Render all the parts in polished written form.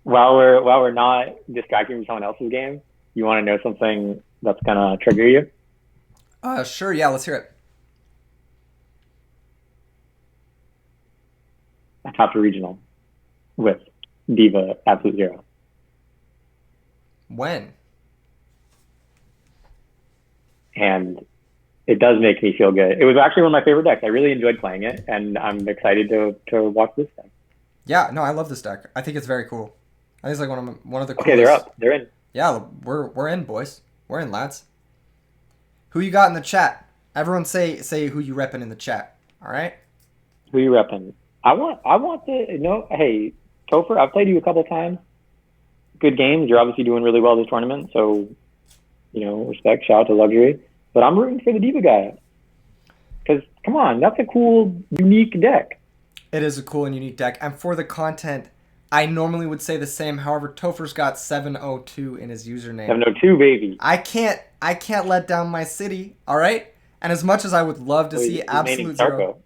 while we're not distracting from someone else's game, you want to know something that's gonna trigger you? Sure, yeah, let's hear it. A top regional with Diva Absolute Zero, When? and it does make me feel good. It was actually one of my favorite decks. I really enjoyed playing it, and I'm excited to watch this deck. Yeah, no, I love this deck. I think it's very cool. I think it's like one of the Okay, they're coolest. up. They're in. Yeah, we're in, boys. We're in, lads. Who you got in the chat? Everyone say who you repping in the chat. All right. Who you repping? I want to know. Hey, Topher, I've played you a couple times. Good games. You're obviously doing really well this tournament, so respect. Shout out to Luxury. But I'm rooting for the Diva guy because come on, that's a cool, unique deck. It is a cool and unique deck, and for the content, I normally would say the same. However, Topher's got 702 in his username. 702 baby. I can't let down my city. All right. And as much as I would love to Oh, see he's maining Absolute Zero, Sarko.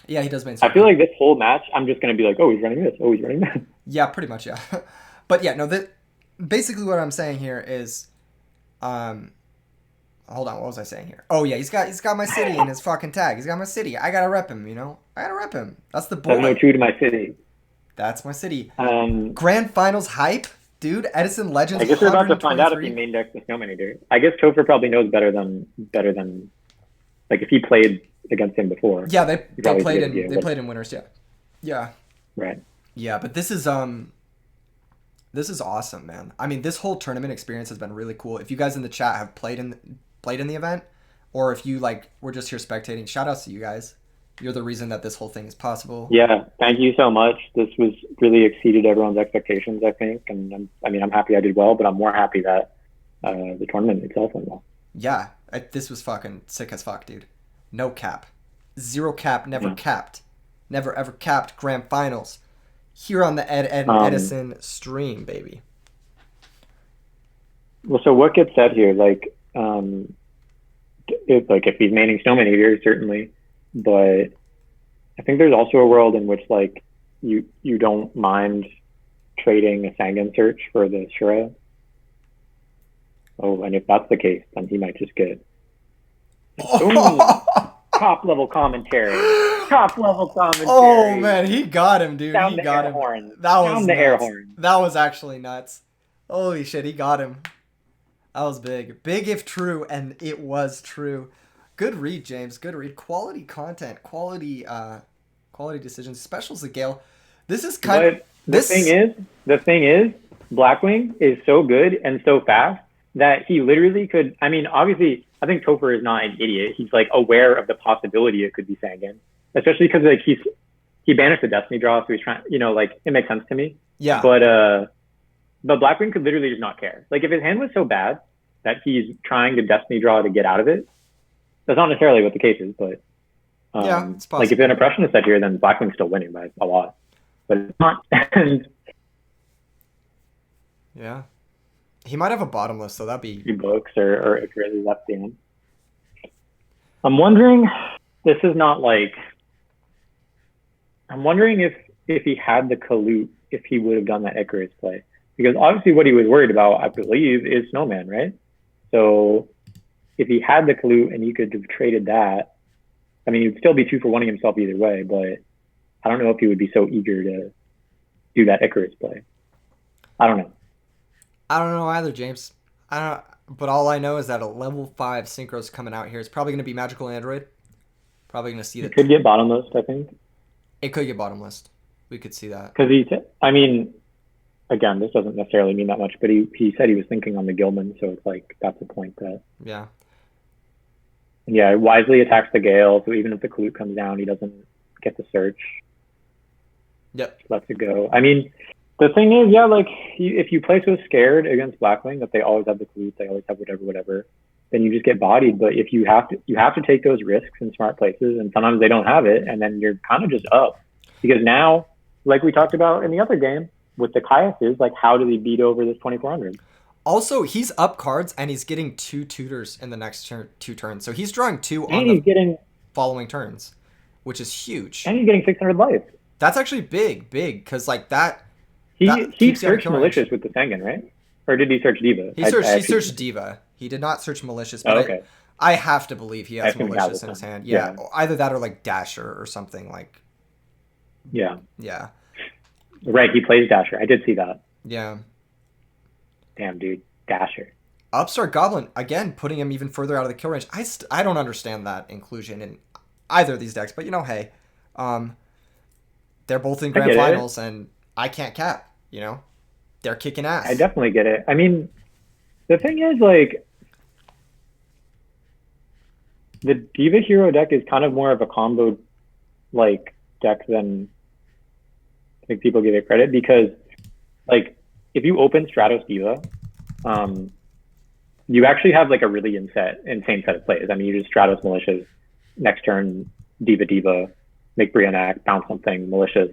yeah, he does main I feel Sarko. like this whole match, I'm just gonna be like, oh, he's running this. Oh, he's running that. Yeah, pretty much, yeah. But yeah, no, basically what I'm saying here is, um, hold on, what was I saying here? Oh yeah, he's got my city in his fucking tag. He's got my city. I gotta rep him, I gotta rep him. That's the boy. 702 to my city. That's my city. Um, Grand Finals hype, dude. Edison Legends. I guess we're about to find out if he 123. main decks the Snowman Eater. I guess Topher probably knows better than like if he played against him before. Yeah, they He they probably played did, in yeah, they but, played in winners. Yeah, yeah, right. yeah. But this is awesome, man. I mean, this whole tournament experience has been really cool. If you guys in the chat have played in the event, or if you like were just here spectating, shout outs to you guys. You're the reason that this whole thing is possible. Yeah, thank you so much. This was really exceeded everyone's expectations, I think, and I'm happy I did well, but I'm more happy that the tournament itself went well. Yeah, this was fucking sick as fuck, dude. No cap, zero cap, never Yeah. capped, never ever capped. Grand finals here on the Ed Um, Edison stream, baby. well, so what gets said here? Like if he's maining Snowman Eater, certainly, but I think there's also a world in which like you don't mind trading a Sangan search for the Shura. Oh, and if that's the case, then he might just get boom, top level commentary, top level Oh commentary. man, he got him, dude. Sound He the got air him. horn. That was Sound the air nuts. horn. That was actually nuts. Holy shit, he got him. That was big. Big if true, and it was true. Good read, James. Good read. Quality content. Quality decisions. Specials to Gale. This is kind of But this. the thing is, Blackwing is so good and so fast that he literally could. I mean, obviously, I think Topher is not an idiot. He's like aware of the possibility it could be Sangan, especially because like he banished the Destiny draw, so he's trying. Like it makes sense to me. Yeah. But Blackwing could literally just not care. Like if his hand was so bad that he's trying to Destiny draw to get out of it, that's not necessarily what the case is. But Yeah, it's like if possible. an oppression is set here, then Blackwing's still winning by a lot. But it's not. And Yeah. He might have a bottomless, so that'd be. books or if really left in. I'm wondering. This is not like. I'm wondering if he had the Kalut, if he would have done that Icarus play, because obviously what he was worried about, I believe, is Snowman, right? So if he had the Kalut and he could have traded that, I mean, he'd still be 2-for-1ing himself either way, but I don't know if he would be so eager to do that Icarus play. I don't know. I don't know either, James. I don't. But all I know is that a level 5 synchro's coming out here. It's probably going to be Magical Android. Probably going to see He that. could get bottomless, I think, It could get bottomless. We could see that. because I mean, again, this doesn't necessarily mean that much, but he said he was thinking on the Gilman, so it's like that's a point that. Yeah. Yeah, wisely attacks the Gale, so even if the Kalut comes down, he doesn't get the search. Yep. Lets it go. I mean, the thing is, yeah, like if you play so scared against Blackwing that they always have the Kalut, they always have whatever, then you just get bodied. But if you have to take those risks in smart places, and sometimes they don't have it, and then you're kind of just up because now, like we talked about in the other game with the Caiuses, like how do they beat over this 2400? Also, he's up cards and he's getting 2 tutors in the next 2 turns. So he's drawing 2 on And the he's getting following turns, which is huge. 600 life. That's actually big, because like that That He keeps you out of searched kill range. malicious with the Sengen, right? Or did he search Diva? He searched Diva. He did not search malicious, Oh, but okay. I have to believe he I has assume he has malicious it in his then. hand. Yeah, Yeah. either that or like Dasher or something like. Yeah. Yeah. Right. He plays Dasher. I did see that. Yeah. Damn, dude. Dasher. Upstart Goblin again, putting him even further out of the kill range. I don't understand that inclusion in either of these decks, but hey, um, they're both in I grand get it. finals, and I can't cap. They're kicking I ass. definitely get it. I mean, the thing is, like, the Diva Hero deck is kind of more of a combo like deck than I think people give it credit because, like, if you open Stratos Diva, um, you actually have like a really insane set of plays. I mean, you just Stratos Malicious, next turn Diva Diva, make Brianna bounce something Malicious,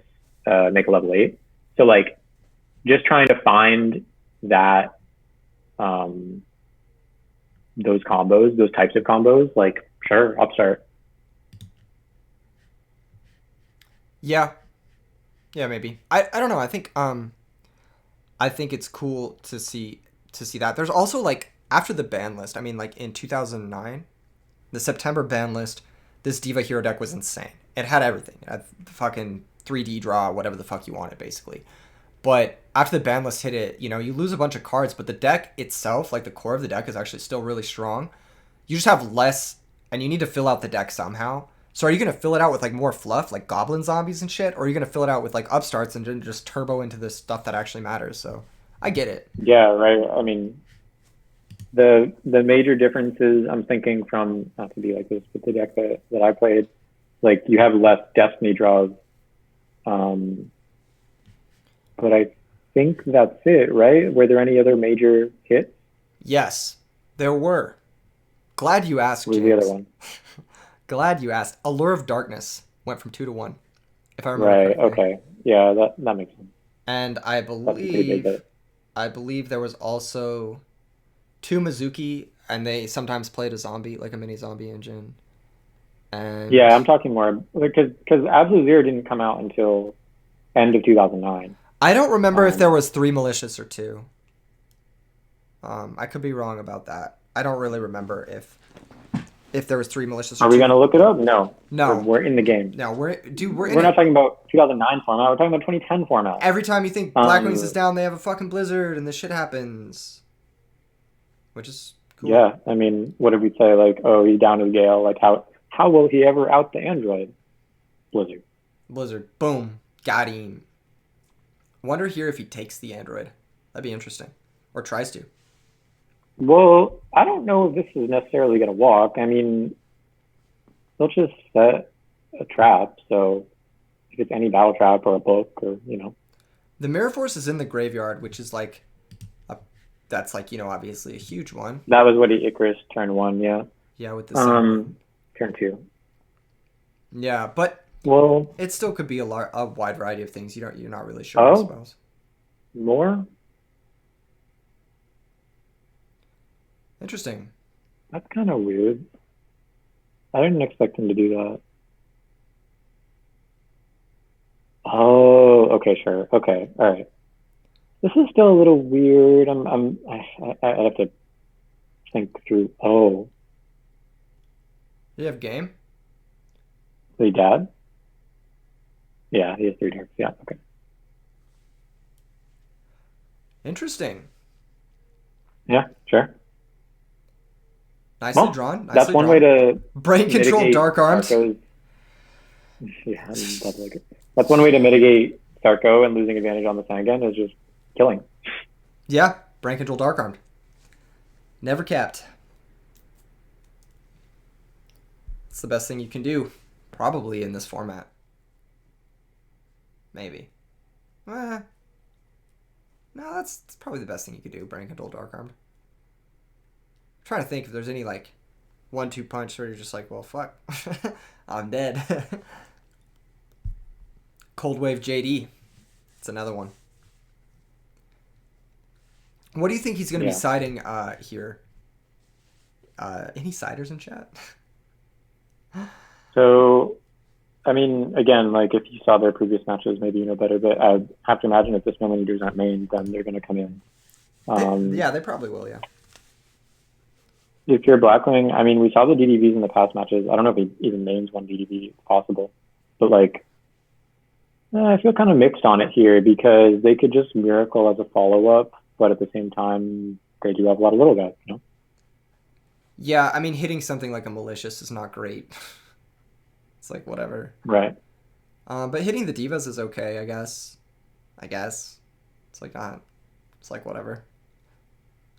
make a level 8. So like, just trying to find that um, those combos, those types of combos, like sure, Upstart. Yeah, yeah, maybe. I don't know. I think it's cool to see that. There's also like after the ban list. I mean, like in 2009, the September ban list, this Diva Hero deck was insane. It had everything. It had the fucking 3D draw, whatever the fuck you wanted, basically. But after the ban list hit it, you lose a bunch of cards, but the deck itself, like the core of the deck, is actually still really strong. You just have less, and you need to fill out the deck somehow. So are you gonna fill it out with like more fluff, like goblin zombies and shit, or are you gonna fill it out with like upstarts and then just turbo into the stuff that actually matters? So I get it. Yeah, right. I mean, the major differences I'm thinking from not to be like this, but the deck that I played, like you have less Destiny draws, um, but I think that's it, right? Were there any other major hits? Yes, there were. Glad you asked, What was the other James. one? Glad you asked. Allure of Darkness went from 2 to 1, if I remember Right. correctly. Okay. Yeah, that makes sense. And I That's a pretty big believe hit. I believe there was also two Mizuki, and they sometimes played a zombie, like a mini zombie engine. Yeah, And I'm talking more because Absolute Zero didn't come out until end of 2009. I don't remember if there Um, was three malicious or two. I could be wrong about that. I don't really remember if there was three malicious or are we two. gonna look it up? No. We're, No, we're in the game. no, we're in We're not it. talking about 2009 format. We're talking about 2010 format. Every time you think Black Wings is Um, down, they have a fucking blizzard, and this shit happens, which is cool. yeah. I mean, what did we say? Like, oh, he's down to the Gale. Like, how will he ever out the Android Blizzard? Blizzard, boom, got him. Wonder here if he takes the android. That'd be interesting, or tries to. Well, I don't know if this is necessarily gonna walk. I mean, they'll just set a trap. So if it's any battle trap or a book or The Mirror Force is in the graveyard, which is like a, that's like obviously a huge one. that was what he Icarus turn 1. Yeah. Yeah, with the Sanguine. Turn 2. Yeah, but Well, it still could be a wide variety of things. You're not really sure, I oh, suppose. more? Interesting. That's kind of weird. I didn't expect him to do that. Oh, okay, sure. Okay, all right. This is still a little weird. I have to think through. Oh, You have game. the dad? Yeah, he has 3 darks. Yeah, okay. Interesting. Yeah, sure. Nicely Well, drawn. that's Nicely one way drawn. to Brain control, mitigate dark armed. Sarko's. Yeah, I mean, that's like it. That's one way to mitigate Sarko and losing advantage on the Sangan is just killing. Yeah, brain control, dark armed. Never capped. It's the best thing you can do, probably in this format. Maybe. No, that's probably the best thing you could do. Brain control, dark armed. I'm trying to think if there's any like 1-2 punch where you're just like, well, fuck, I'm dead. Cold Wave JD. It's another one. What do you think he's going to be siding here? Any siders in chat? So I mean, again, like if you saw their previous matches, maybe you know better. But I have to imagine if this moment leaders aren't main, then they're going to come in. Yeah, they probably will. Yeah. If you're Blackwing, I mean, we saw the DDVs in the past matches. I don't know if he even names one DDV. It's possible, but like, I feel kind of mixed on it here because they could just miracle as a follow up, but at the same time, they do have a lot of little guys. You know. Yeah, I mean, hitting something like a malicious is not great. It's like whatever. Right. But hitting the divas is okay, I guess. I guess it's like not. It's like whatever.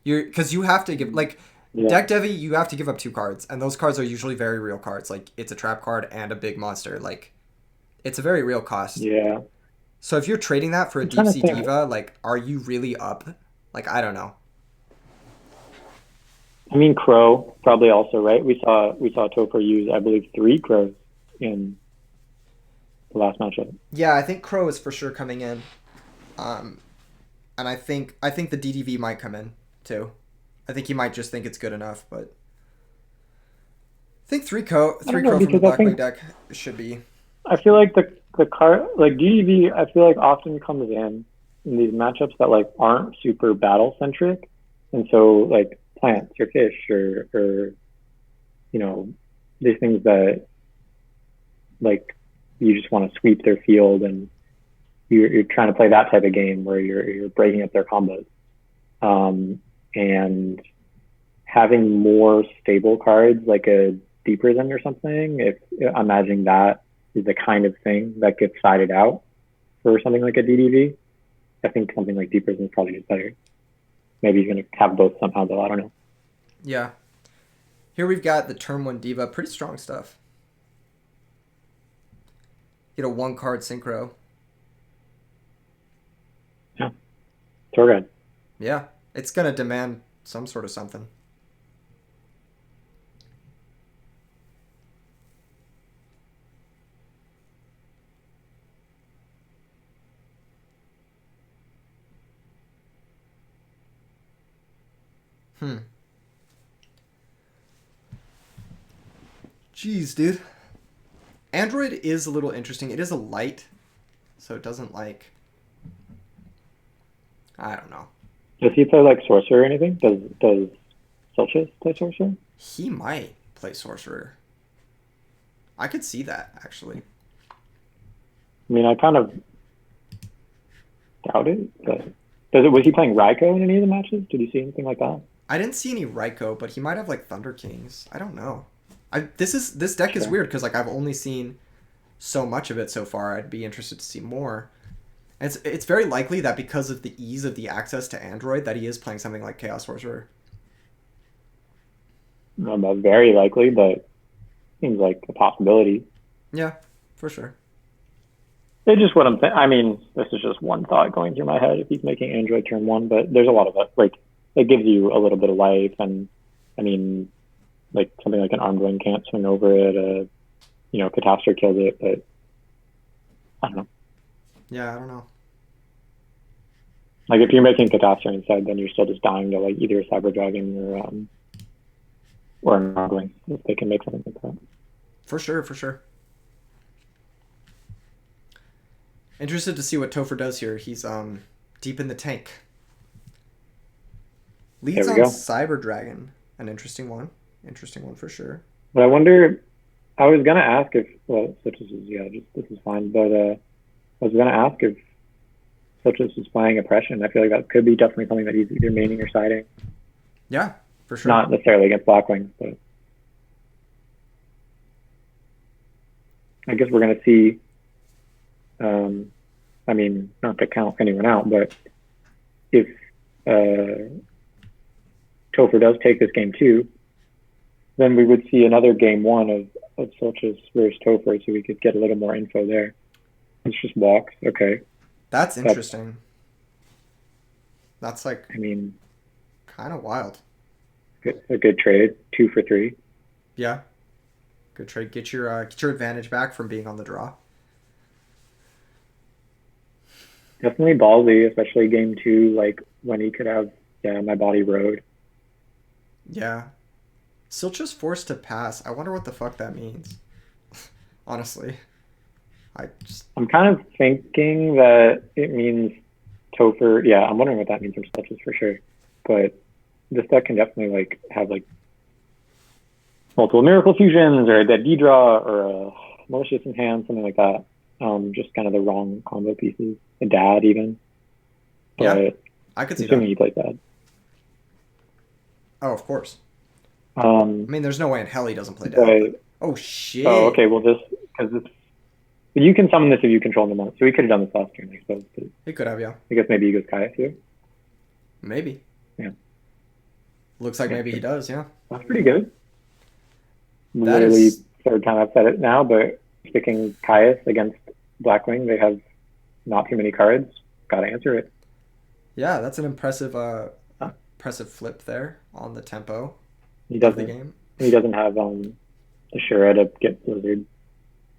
Because you have to give like Yeah. deck Devi, you have to give up 2 cards, and those cards are usually very real cards. Like it's a trap card and a big monster. Like it's a very real cost. Yeah. So if you're trading that for a I'm deep trying to sea think. diva, like are you really up? Like I don't know. I mean, Crow probably also right. We saw Topher use, I believe, 3 crows in the last matchup. Yeah, I think Crow is for sure coming in. Um, and I think the DDV might come in too. I think he might just think it's good enough, but I think I three don't know crow from the because I Blackwing think deck should be. I feel like the card like DDV. I feel like often comes in these matchups that like aren't super battle centric, and so like plants or fish or you know these things that like you just want to sweep their field and you're trying to play that type of game where you're breaking up their combos. And having more stable cards like a deeper than or something, if I'm imagining that is the kind of thing that gets sided out for something like a DDV. I think something like deeper than is probably just better. Maybe you're gonna have both somehow though. I don't know. Yeah. Here we've got the turn 1 diva, pretty strong stuff. Get a 1 card synchro. Yeah, tour guide. Yeah, it's gonna demand some sort of something. Hmm. Jeez, dude. Android is a little interesting. It is a light, so it doesn't like. I don't know. Does he play like sorcerer or anything? Does Silchas play sorcerer? He might play sorcerer. I could see that actually. I mean, I kind of doubt it. But was he playing Raiko in any of the matches? Did you see anything like that? I didn't see any Raiko, but he might have like Thunder Kings. I don't know. This deck is Sure. weird because like I've only seen so much of it so far. I'd be interested to see more. And it's very likely that because of the ease of the access to Android that he is playing something like Chaos Sorcerer. Very likely, but seems like a possibility. Yeah, for sure. It's just what I'm saying. I mean, this is just one thought going through my head if he's making Android turn 1, but there's a lot of it. Like, it gives you a little bit of life, and I mean, like something like an armed wing can't swing over it. Catastrophe killed it, but I don't know. Yeah, I don't know. Like, if you're making Catastrophe inside, then you're still just dying to like either a Cyber Dragon or an armed wing if they can make something like that. For sure, for sure. Interested to see what Topher does here. He's deep in the tank. Leads There on we go. Cyber Dragon. An interesting one. Interesting one for sure. But I wonder. I was gonna ask if such as this is fine. But I was gonna ask if such as is playing oppression. I feel like that could be definitely something that he's either maining or siding. Yeah, for sure. Not necessarily against Blackwing, but I guess we're gonna see. I mean, not to count anyone out, but if Topher does take this game 2, then we would see another game 1 of Silchas versus Topher, so we could get a little more info there. It's just walks, okay. That's interesting. That's like I mean, kind of wild. a good trade, 2 for 3. Yeah. Good trade. Get your advantage back from being on the draw. Definitely ballsy, especially game 2, like when he could have my body road. Yeah. Silchas forced to pass. I wonder what the fuck that means. Honestly. I'm kind of thinking that it means Topher. Yeah, I'm wondering what that means for Silchas for sure. But this deck can definitely like have like multiple Miracle Fusions or a Dead D draw or a Malicious in hand, something like that. Just kind of the wrong combo pieces. A Dad even. But Yeah, I could see assuming that. he plays Dad. Oh, of course. I Um, mean, there's no way in hell he doesn't play Dad. But... but Oh shit. oh, okay. Well, because this you can summon this if you control the monster. So we could have done this last turn, I suppose. But He could have, yeah. I guess maybe he goes Kaya too. Maybe. Yeah. Looks like maybe he does, yeah. That's pretty good. That Literally is... third time I've said it now, but sticking Caius against Blackwing, they have not too many cards. Gotta answer it. Yeah, that's an impressive impressive flip there on the tempo He of the doesn't. game. He doesn't have Ashura to get Blizzard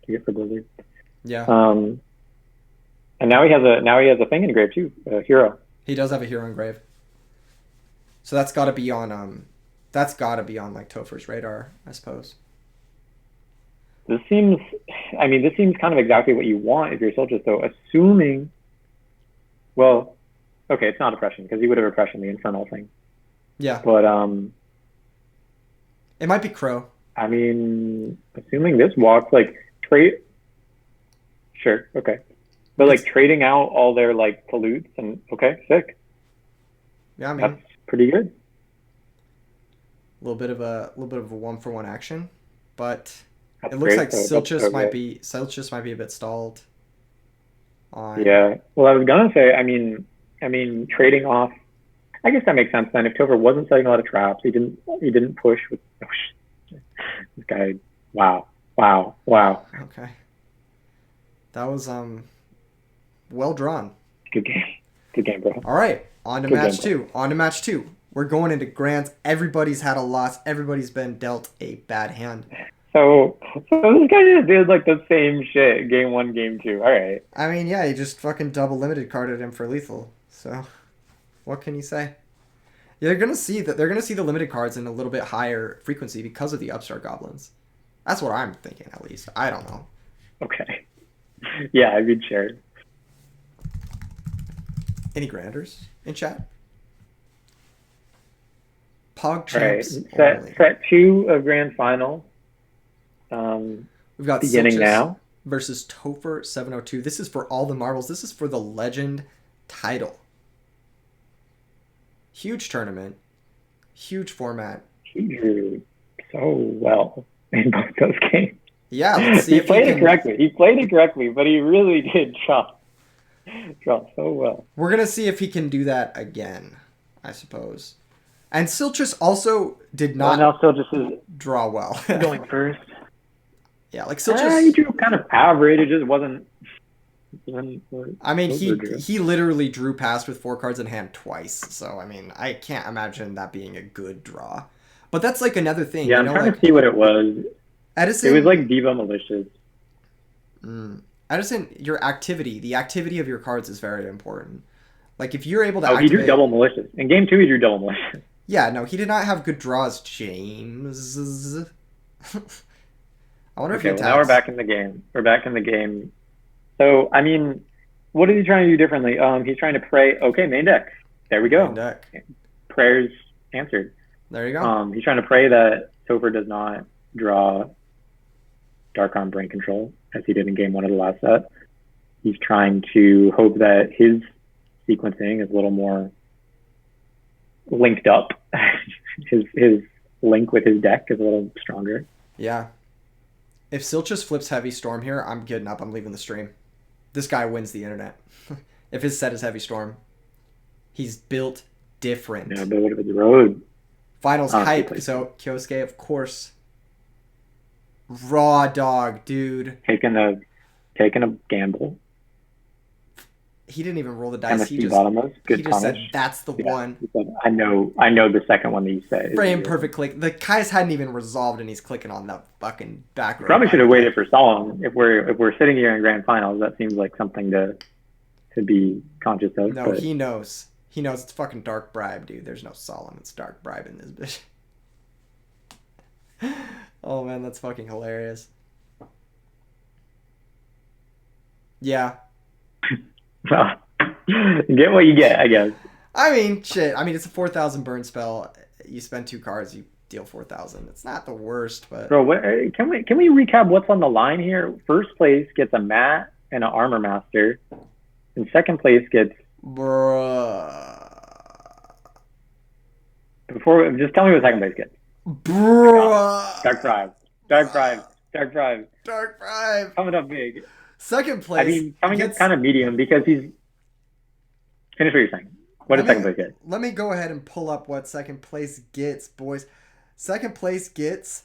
to get for Blizzard. Yeah. And now he has a thing in grave too, a hero. He does have a hero engrave. So that's got to be on like Topher's radar, I suppose. This seems kind of exactly what you want if you're Silchas, though. Assuming, well, okay, it's not oppression because he would have oppression the infernal thing. Yeah. But it might be Crow. I mean, assuming this walks like trade. Sure, okay, but like trading out all their like pollutes and okay, sick. Yeah, I mean that's pretty good. A little bit of a 1-for-1 action, but That's it looks great, like though. Silchas might be a bit stalled. Yeah, well, I was gonna say, I mean, trading off. I guess that makes sense then. If Topher wasn't setting a lot of traps, he didn't push with. Oh, this guy, wow. Okay, that was well drawn. Good game, bro. All right, on to match two. We're going into grands. Everybody's had a loss. Everybody's been dealt a bad hand. So this guy just did like the same shit game 1, game 2. All right. I mean, yeah, he just fucking double limited carded him for lethal. So, what can you say? Yeah, they're gonna see the limited cards in a little bit higher frequency because of the Upstart Goblins. That's what I'm thinking, at least. I don't know. Okay. Yeah, I mean, sure. Any granders in chat? Pog All champs. right. Set 2 of grand final. We've got beginning Silchas now versus Topher702. This is for all the marbles. This is for the legend title. Huge tournament. Huge format. He drew so well in both those games. Yeah, let's see He played it correctly, but he really did draw so well. We're going to see if he can do that again, I suppose. And Silchas also did not draw well. Going first. Yeah, like Silchas. He drew kind of average. It just wasn't. I mean, he literally drew past with 4 cards in hand twice. So I mean, I can't imagine that being a good draw. But that's like another thing. Yeah, I'm trying to see what it was. Edison. It was like Diva Malicious. Edison, the activity of your cards is very important. Like if you're able to. He drew double Malicious in game 2. He drew double Malicious. Yeah, no, he did not have good draws, James. I wonder if he attacks. Now we're back in the game. So, I mean, what is he trying to do differently? He's trying to pray. Okay, main deck. There we go. Main deck. Prayers answered. There you go. He's trying to pray that Topher does not draw Dark Arm Brain Control, as he did in game 1 of the last set. He's trying to hope that his sequencing is a little more linked up. his link with his deck is a little stronger. Yeah. If Silchas flips Heavy Storm here, I'm getting up. I'm leaving the stream. This guy wins the internet. If his set is Heavy Storm, he's built different. Yeah, but what if it's Road? Finals hype. So Kyosuke, of course. Raw dog, dude. Taking a gamble. He didn't even roll the dice. He just said, that's the one. He said, I know the second one that you said. Frame perfect click. The guys hadn't even resolved and he's clicking on that fucking back row. Probably should have waited for Solemn. If we're sitting here in grand finals, that seems like something to be conscious of. No, but he knows. He knows it's fucking Dark Bribe, dude. There's no Solemn. It's Dark Bribe in this bitch. Oh man, that's fucking hilarious. Yeah. Well, get what you get, I guess. I mean, shit. I mean, it's a 4,000 burn spell. You spend 2 cards, you deal 4,000. It's not the worst, but Bro, can we recap what's on the line here? First place gets a mat and an armor master, and second place gets bruh, before. Just tell me what second place gets. bruh, Dark Pride, Dark Pride, Dark Pride. Dark Five. Coming up big. Second I place mean, coming up gets. kind of medium because he's. Finish what you're saying. What does second place get? Let me go ahead and pull up what second place gets, boys. Second place gets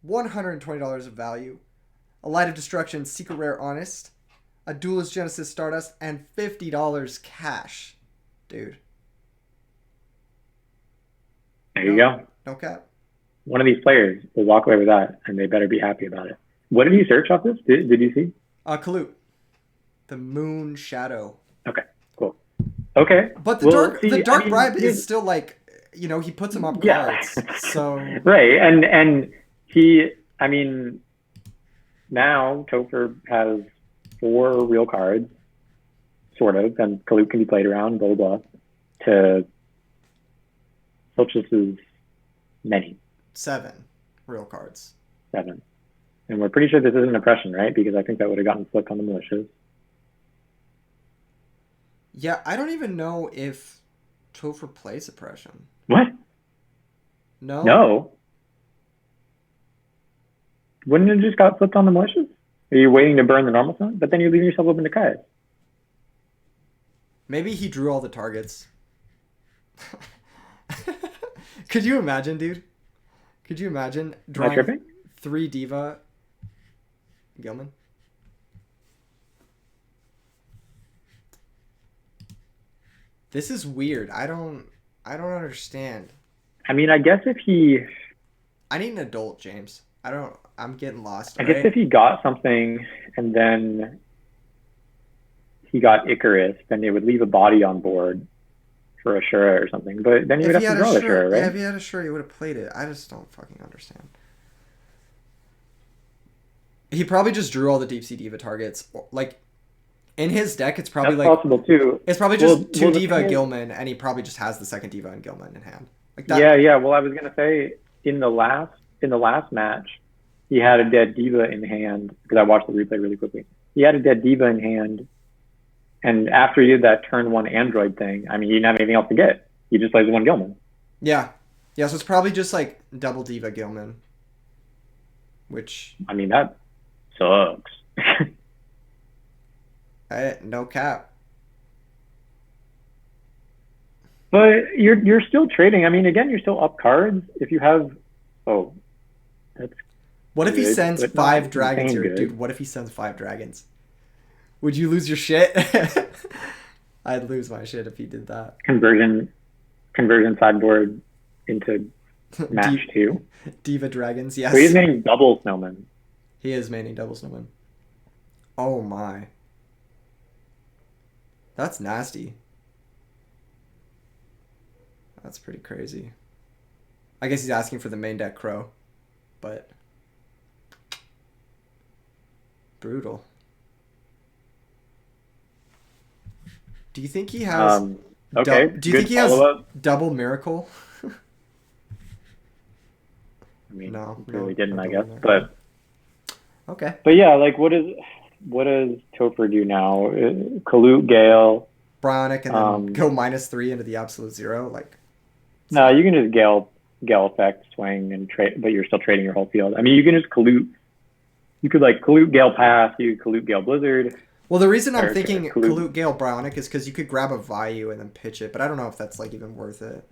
$120 of value, a Light of Destruction, Secret Rare Honest, a Duelist Genesis Stardust, and $50 cash. Dude. There you go. No cap. One of these players will walk away with that, and they better be happy about it. What did he search off this? Did you see? Kalut. The Moon Shadow. Okay, cool. Okay. But the dark bribe is still like, he puts him up cards. So right, and he, I mean, now Topher has 4 real cards, sort of, and Kalut can be played around, blah blah blah. To Silchas's many. 7 real cards. 7. And we're pretty sure this isn't oppression, right? Because I think that would have gotten flipped on the militias. Yeah, I don't even know if Topher plays oppression. What? No. No. Wouldn't it just got flipped on the militias? Are you waiting to burn the normal zone? But then you're leaving yourself open to cut. Maybe he drew all the targets. Could you imagine, dude? Could you imagine drawing 3 Diva Gilman? This is weird. I don't understand. I mean, I guess if he... I need an adult, James. I'm getting lost. I guess if he got something and then he got Icarus, then they would leave a body on board for Ashura or something. But then you would have to draw Ashura, right? Yeah, if he had Ashura, he would have played it. I just don't fucking understand. He probably just drew all the Deep Sea Diva targets. Like, in his deck, it's probably That's possible too. It's probably just 2 Diva Gilman, and he probably just has the second Diva and Gilman in hand. Like that. Yeah. Well, I was gonna say in the last match, he had a dead Diva in hand because I watched the replay really quickly. He had a dead Diva in hand, and after he did that turn 1 android thing, I mean, he didn't have anything else to get. He just plays 1 Gilman. Yeah. So it's probably just like double Diva Gilman, which I mean that sucks. No cap. But you're still trading. I mean, again, you're still up cards. If you have, that's. What if he sends 5 dragons here, good. dude? What if he sends 5 dragons? Would you lose your shit? I'd lose my shit if he did that. Conversion sideboard into match 2. Diva dragons, yes. So he's maining double snowman. He is maining double snowman. Oh my. That's nasty. That's pretty crazy. I guess he's asking for the main deck Crow, but brutal. Do you think he has? Okay. Do you think he has double miracle? I mean, no, really didn't, I guess. But okay. But yeah, like what does Topher do now? Kalut, Gale, Bionic, and then go -3 into the absolute 0. Like, no, you can just Gale effect swing and trade, but you're still trading your whole field. I mean, you can just Kalut. You could like Kalut, Gale pass. You could Kalut, Gale Blizzard. Well, the reason I'm thinking Kalut, Gale, Bionic is because you could grab a Vayu and then pitch it, but I don't know if that's like even worth it.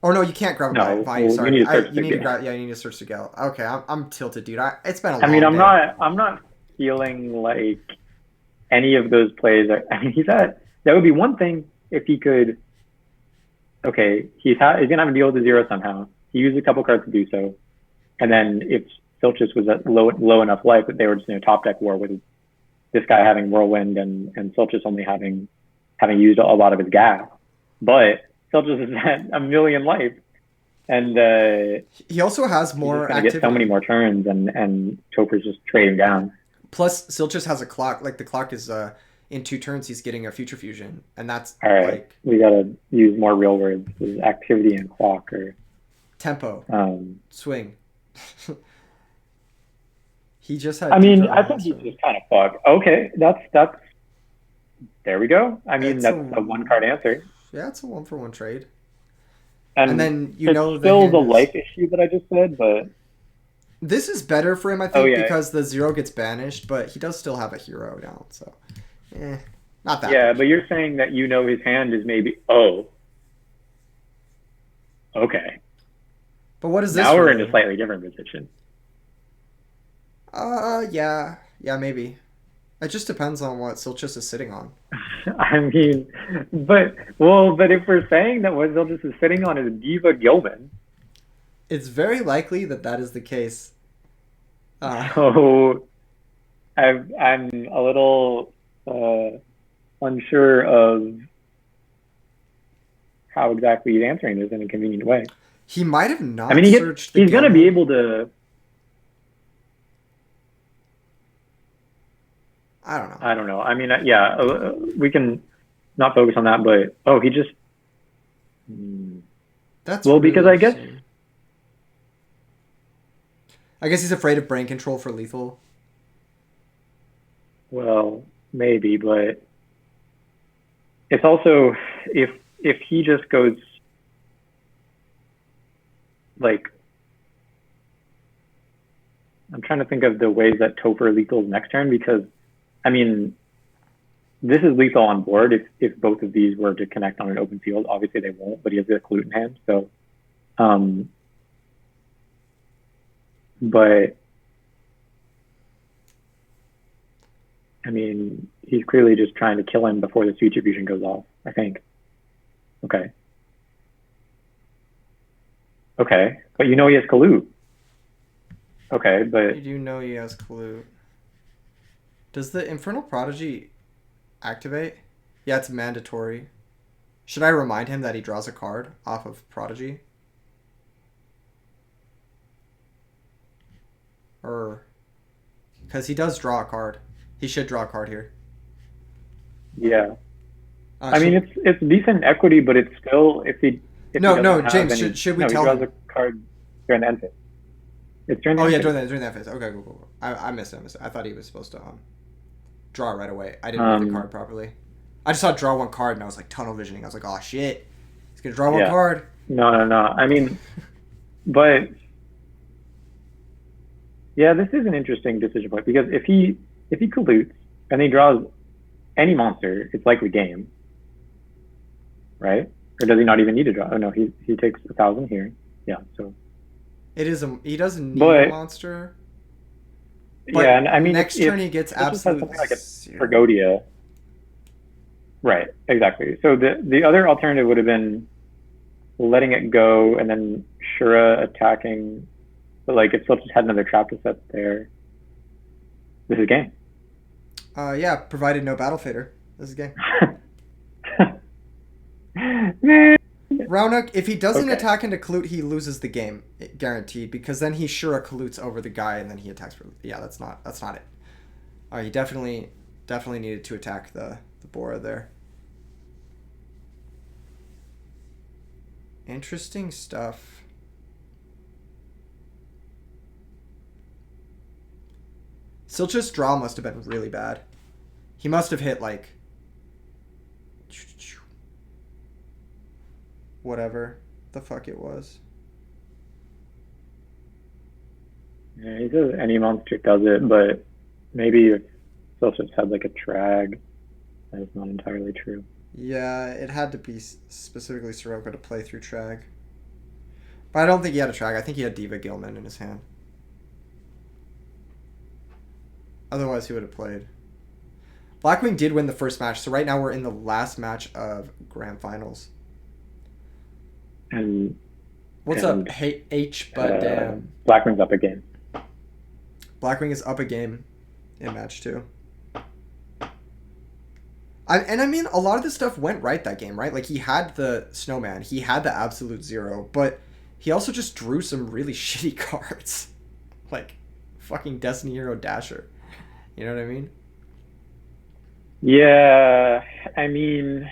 Or no, you can't grab a Vayu. Sorry, you need to search the Gale. Okay, I'm tilted, dude. It's been a long day. I'm not feeling like any of those plays are. I mean, that would be one thing if he could. Okay, he's gonna have to deal with the 0 somehow. He used a couple cards to do so, and then if Silchas was at low enough life that they were just in a top deck war with this guy having Whirlwind and Silchas only having used a lot of his gas, but Silchas is at 1,000,000 life, and he also has more. He's gonna get so many more turns, and Topher's just trading down. Plus, Silchas has a clock. Like the clock is in 2 turns, he's getting a future fusion, and that's All right, like we gotta use more real words. Is activity and clock or tempo, um. swing. He just I had mean, deeper I think he's enhancement. just kind of fucked. Okay, that's there we go. I mean, It's a that's a one card answer, yeah, it's a 1-for-1 trade. And and then it's the still hand the is life issue that I just said, but this is better for him, I oh think, yeah, because the 0 gets banished, but he does still have a hero down, so not that yeah. much. But you're saying that his hand is maybe oh okay. But what is this Now we're in a really? slightly different position. Yeah, maybe. It just depends on what Silchus is sitting on. I mean, but if we're saying that what Zildjian is sitting on is Diva Gilman, It's very likely that that is the case. so I'm a little uh, unsure of how exactly he's answering this in a convenient way. He might have I mean, not searched the he's going to be Gilman. able to. I don't know. I don't know. I mean, yeah, we can not focus on that, but oh, he just. That's Well, really because I guess. interesting. I guess he's afraid of brain control for lethal. Well, maybe, but it's also if he just goes like I'm trying to think of the ways that Topher lethals next turn because I mean this is lethal on board if both of these were to connect on an open field. Obviously they won't, but he has a Clute in hand, so but I mean he's clearly just trying to kill him before the future fusion goes off, I think. Okay. Okay. But he has Clute. Okay, but You do know he has Clue. Does the Infernal Prodigy activate? Yeah, it's mandatory. Should I remind him that he draws a card off of Prodigy? Or... Because he does draw a card. He should draw a card here. yeah. I mean it's decent equity, but it's still if he No, doesn't have James, any should we no, he tell draws him? a card during the end phase. It's during the Oh end yeah, phase. during that phase. Okay, cool. I missed it. I thought he was supposed to draw it right away. I didn't read the card properly. I just saw draw one card and I was like tunnel visioning. I was like, oh shit, he's gonna draw one card. No. I mean, but yeah, this is an interesting decision point because if he collutes and he draws any monster, it's likely game, right? Or does he not even need to draw? Oh no, he takes 1,000 here. Yeah, so it is he doesn't need a monster. But yeah, and I mean next turn he gets absolute something like a Pergodia. Right, exactly. So the other alternative would have been letting it go and then Shura attacking, but like it still just had another trap to set there. This is game. Yeah, provided no battle fader. This is game. Raunuk, if he doesn't attack into Clute, he loses the game, guaranteed, because then he Shura Clutes over the guy and then he attacks for yeah, that's not it. He definitely needed to attack the Bora there. Interesting stuff. Silchas' draw must have been really bad. He must have hit like whatever the fuck it was. Yeah, he says any monster does it, but maybe if Silchas had like a Trag, that is not entirely true. Yeah, it had to be specifically Sirocco to play through Trag. But I don't think he had a Trag. I think he had Diva Gilman in his hand. Otherwise, he would have played. Blackwing did win the first match, so right now we're in the last match of Grand Finals. And what's up, H? But damn, Blackwing's up a game. Blackwing is up a game in match 2. I mean, a lot of this stuff went right that game, right? Like, he had the Snowman, he had the Absolute Zero, but he also just drew some really shitty cards. Like, fucking Destiny Hero Dasher. You know what I mean? Yeah, I mean,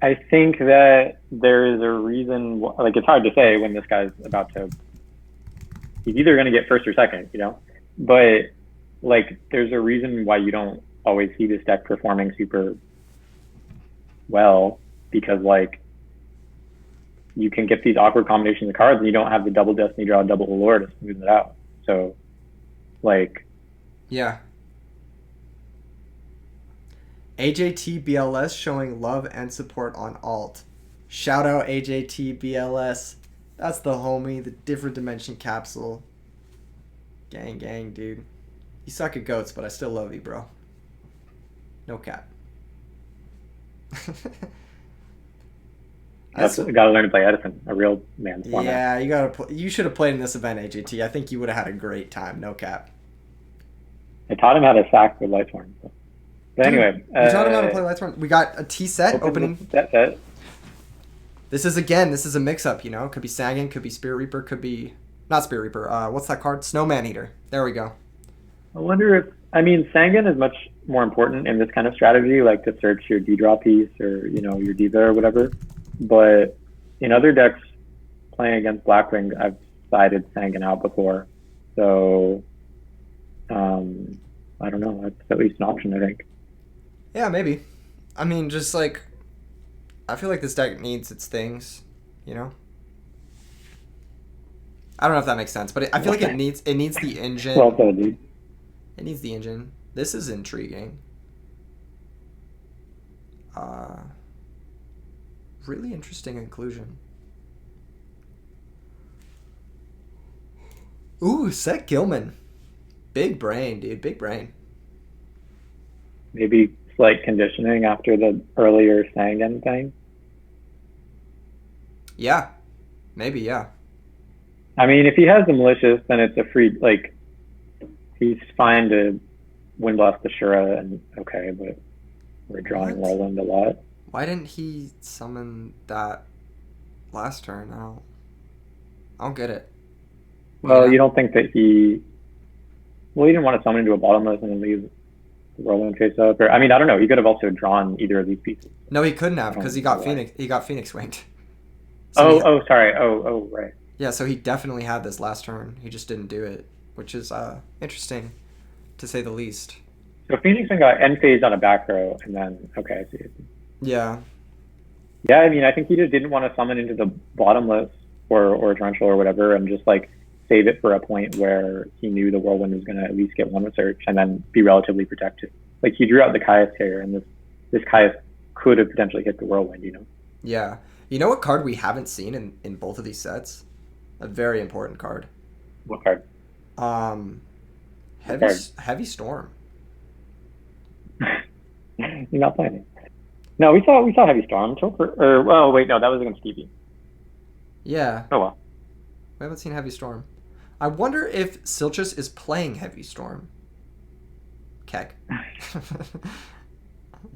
I think that there is a reason, like, it's hard to say when this guy's about to, he's either going to get first or second, you know? But, like, there's a reason why you don't always see this deck performing super well, because, like, you can get these awkward combinations of cards and you don't have the double destiny draw, double allure to smooth it out. So, like, Yeah. AJTBLS showing love and support on alt. Shout out AJTBLS. That's the homie, the different dimension capsule. Gang, gang, dude. You suck at goats, but I still love you, bro. No cap. That's gotta learn to play Edison, a real man's format. Yeah, you gotta. You should have played in this event, AJT. I think you would have had a great time. No cap. I taught him how to sack with Lightsworn. So. But anyway, you taught him how to play Lightsworn. We got a T set opening. Set. This is a mix up. You know, could be Sagan, could be Spirit Reaper, could be not Spirit Reaper. What's that card? Snowman Eater. There we go. I wonder if Sangan is much more important in this kind of strategy, like to search your D-draw piece or your Diva or whatever. But in other decks playing against Blackwing, I've sided Sangan out before. So I don't know. That's at least an option, I think. Yeah, maybe. I mean, just like I feel like this deck needs its things, you know. I don't know if that makes sense, but I feel like it needs the engine. Well said, dude. It needs the engine. This is intriguing. Really interesting inclusion. Ooh, Seth Gilman. Big brain, dude. Big brain. Maybe slight conditioning after the earlier Sangan thing. Yeah. Maybe, yeah. I mean, if he has the malicious, then it's a free, like, he's fine to Windblast the Shura, and okay, but we're drawing Roland a lot. Why didn't he summon that last turn? I don't get it. Well, you don't think that he didn't want to summon into a bottomless and then leave Roland face up, or I mean, I don't know. He could have also drawn either of these pieces. No, he couldn't have because he got Phoenix. He got Phoenix winged. So sorry. Oh, right. Yeah, so he definitely had this last turn. He just didn't do it, which is interesting, to say the least. So Phoenix Wing got end phased on a back row, and then okay, I see. Yeah. Yeah, I mean, I think he just didn't want to summon into the bottomless or torrential or whatever, and just like save it for a point where he knew the Whirlwind was going to at least get one research and then be relatively protected. Like he drew out the Caius here, and this Caius could have potentially hit the Whirlwind, Yeah. You know what card we haven't seen in both of these sets? A very important card. What card? Heavy Storm. You're not playing it. No, we saw Heavy Storm. Oh wait, no, that was against Stevie. Yeah. Oh well. We haven't seen Heavy Storm. I wonder if Silchas is playing Heavy Storm. Keck. I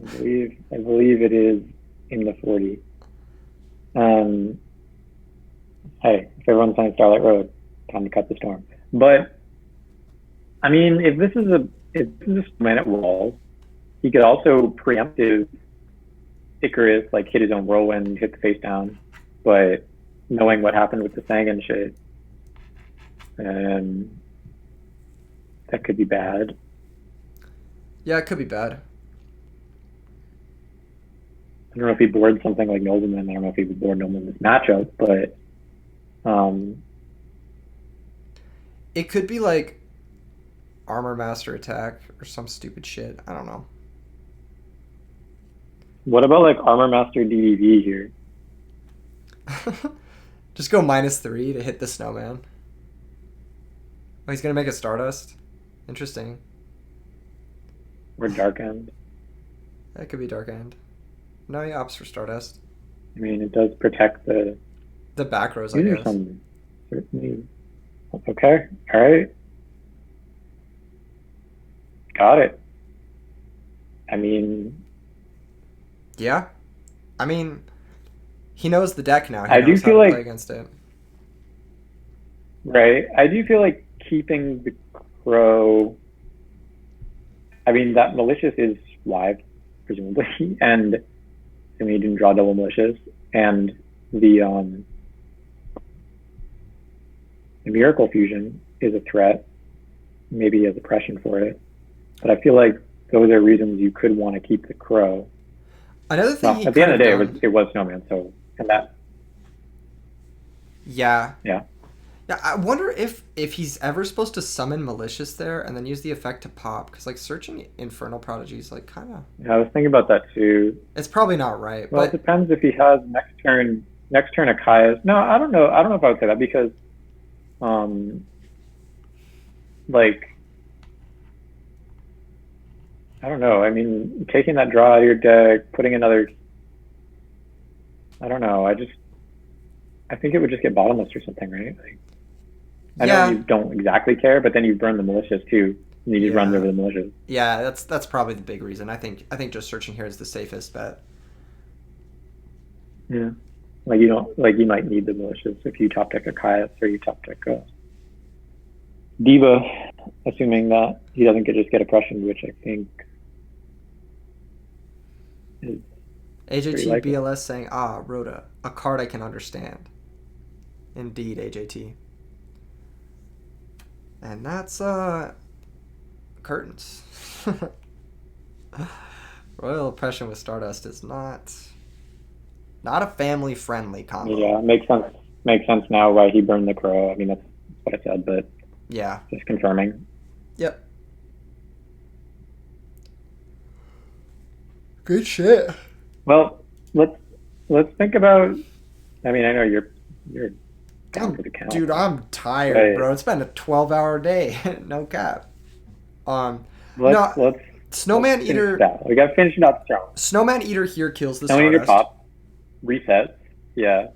believe it is in the 40. Hey, if everyone's playing Starlight Road, time to cut the storm. But I mean, if this is a man at walls, he could also preemptive Icarus, like hit his own Whirlwind, hit the face down. But knowing what happened with the Sangan shit, that could be bad. Yeah, it could be bad. I don't know if he bored something like Nobleman. I don't know if he would board Nobleman this matchup, but it could be like Armor Master Attack or some stupid shit. I don't know. What about like Armor Master DDV here? Just go -3 to hit the Snowman. Oh, he's gonna make a Stardust. Interesting. Or Dark End. That could be Dark End. No, he opts for Stardust. I mean, it does protect the back rows, I guess. Certainly. Okay. All right. Got it. I mean. Yeah. I mean, he knows the deck now. I do feel like play against it. Right. I do feel like keeping the Crow I mean, that malicious is live, presumably, and I mean, you didn't draw double malicious, and the Miracle Fusion is a threat, maybe as oppression for it. But I feel like those are reasons you could want to keep the Crow. Another thing Well, he at the could end of have the day, done. it was Snowman, so, and that, Yeah. yeah. Yeah, I wonder if he's ever supposed to summon Malicious there and then use the effect to pop, because like searching Infernal Prodigies like kind of, I was thinking about that too. it's probably not right, Well, it but depends if he has next turn Akaya's. No, I don't know. I don't know if I would say that because, um, like, I don't know. I mean, taking that draw out of your deck, putting another, I don't know. I think it would just get bottomless or something, right? Like, I know yeah, you don't exactly care, but then you burn the malicious too, and he just runs yeah, over the malicious. yeah. That's probably the big reason. I think just searching here is the safest bet. Yeah. Like you don't like you might need the malicious if you top deck a Caius or you top deck a Diva, assuming that he doesn't just get oppression, which I think is pretty AJT likely. BLS saying, ah, Rhoda, a card I can understand. Indeed, AJT. And that's curtains. Royal Oppression with Stardust is not a family friendly combo. Yeah, makes sense. Makes sense now why he burned the Crow. I mean that's what I said, but Yeah. just confirming. Yep. Good shit. Well, let's think about. I mean, I know you're down for the count. Dude, I'm tired, Right. bro. It's been a 12-hour day. No cap. Um, Let's no, Snowman finish Eater. that. We got to finish it up strong. Snowman Eater here kills the Snowman Eater Stardust. pop, reset. Yeah.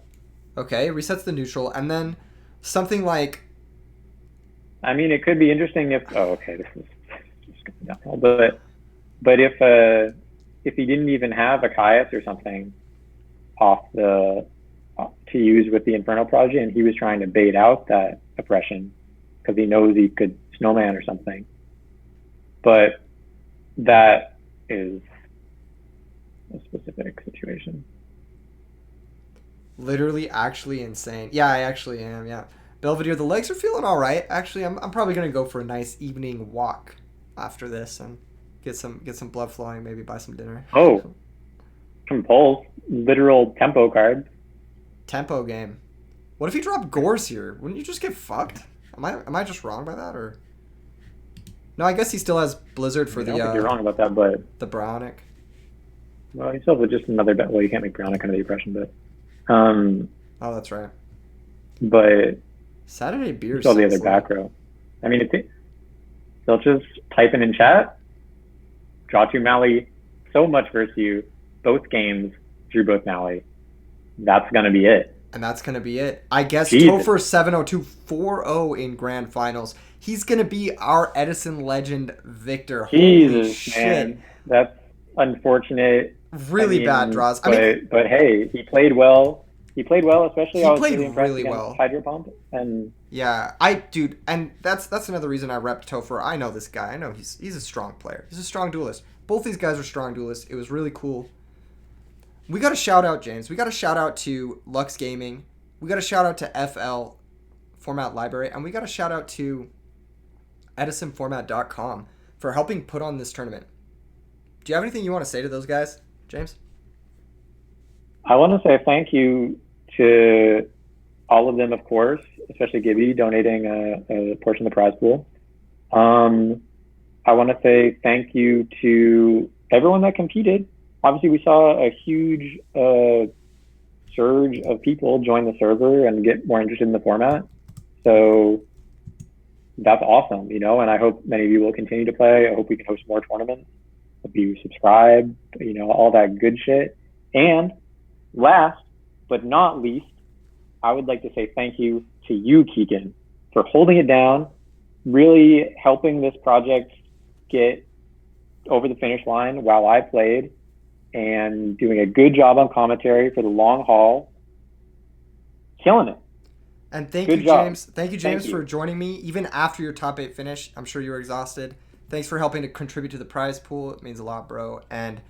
Okay, resets the neutral, and then something like. I mean, it could be interesting if. Oh, okay, this is just going downhill. But if he didn't even have a Caius or something off the to use with the Infernal Prodigy, and he was trying to bait out that oppression because he knows he could Snowman or something. But that is a specific situation. Literally, actually insane. Yeah, I actually am. Yeah, Belvedere, the legs are feeling all right. Actually, I'm probably gonna go for a nice evening walk after this and get some blood flowing. Maybe buy some dinner. Oh, compulse, literal tempo card. Tempo game. What if he dropped Gores here? Wouldn't you just get fucked? Am I just wrong by that or? No, I guess he still has Blizzard for I don't think you're wrong about that, but the Brownic. well, he still has just another bet. Well, you can't make Brownic under the oppression, Oh, that's right. but Saturday beer. still the other back row. I mean, they'll just type in chat. Draw two Mally so much versus you. Both games drew both Mally. That's gonna be it. And that's gonna be it. I guess Jesus. Topher702 4-0 in grand finals. He's gonna be our Edison legend victor. Holy Jesus, shit. man, that's unfortunate. Really bad draws. But hey, he played well. He played well, especially He I was played really impressed really against well. Hydro Pump. And Yeah, dude, and that's another reason I repped Topher. I know this guy. I know he's a strong player. He's a strong duelist. Both these guys are strong duelists. It was really cool. We got a shout out, James. We got a shout out to Lux Gaming. We got a shout out to FL Format Library, and we got a shout out to EdisonFormat.com for helping put on this tournament. Do you have anything you want to say to those guys, James? I want to say thank you to all of them, of course, especially Gibby donating a portion of the prize pool. I want to say thank you to everyone that competed. Obviously, we saw a huge surge of people join the server and get more interested in the format. So that's awesome, and I hope many of you will continue to play. I hope we can host more tournaments. Hope you subscribe, all that good shit. And last but not least, I would like to say thank you to you, Keegan, for holding it down, really helping this project get over the finish line while I played, and doing a good job on commentary for the long haul. Killing it. And thank Good you, job. James. Thank you, James, for joining me even after your top 8 finish. I'm sure you were exhausted. Thanks for helping to contribute to the prize pool. It means a lot, bro. And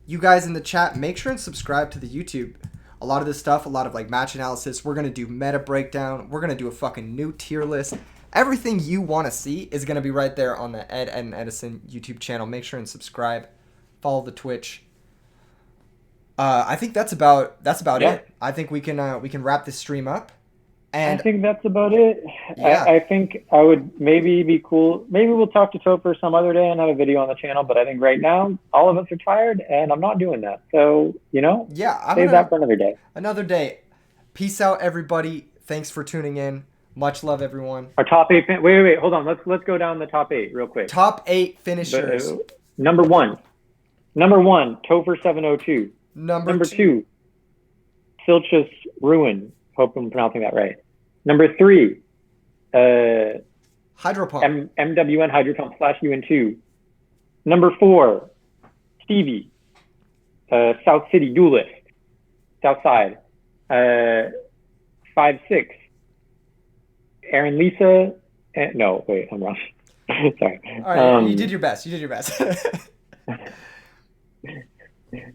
you guys in the chat, make sure and subscribe to the YouTube. A lot of this stuff, a lot of like match analysis. We're gonna do meta breakdown. We're gonna do a fucking new tier list. Everything you want to see is gonna be right there on the Ed and Edison YouTube channel. Make sure and subscribe. Follow the Twitch. I think that's about it. I think we can wrap this stream up. And I think that's about it. Yeah. I think I would maybe be cool. Maybe we'll talk to Topher some other day and have a video on the channel. But I think right now all of us are tired, and I'm not doing that. So yeah, save that for another day. Another day. Peace out, everybody. Thanks for tuning in. Much love, everyone. Our top 8. Wait. Hold on. Let's go down the top 8 real quick. Top 8 finishers. Number one, Topher702. Number 2, SilchasRuin. Hope I'm pronouncing that right. Number 3, Hydropump. MWN Hydropump /UN2. Number 4, Stevie, South City Duelist, Southside. 5, 6, Aaron Lisa. No, wait, I'm wrong. Sorry. All right, you did your best.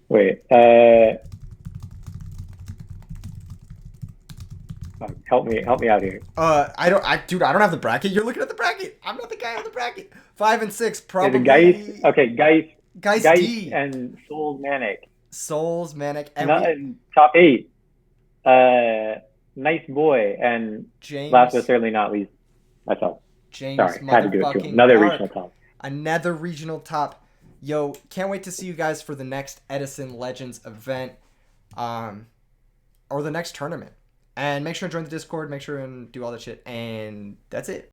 Wait. Help me out here. I don't have the bracket. You're looking at the bracket. I'm not the guy on the bracket. 5 and 6, probably. Geist D and Souls Manic. And top 8. Nice Boy and James. Last but certainly not least, myself. James. Sorry, had to do it too. Another regional top. Yo, can't wait to see you guys for the next Edison Legends event, or the next tournament. And make sure to join the Discord. Make sure and do all that shit. And that's it.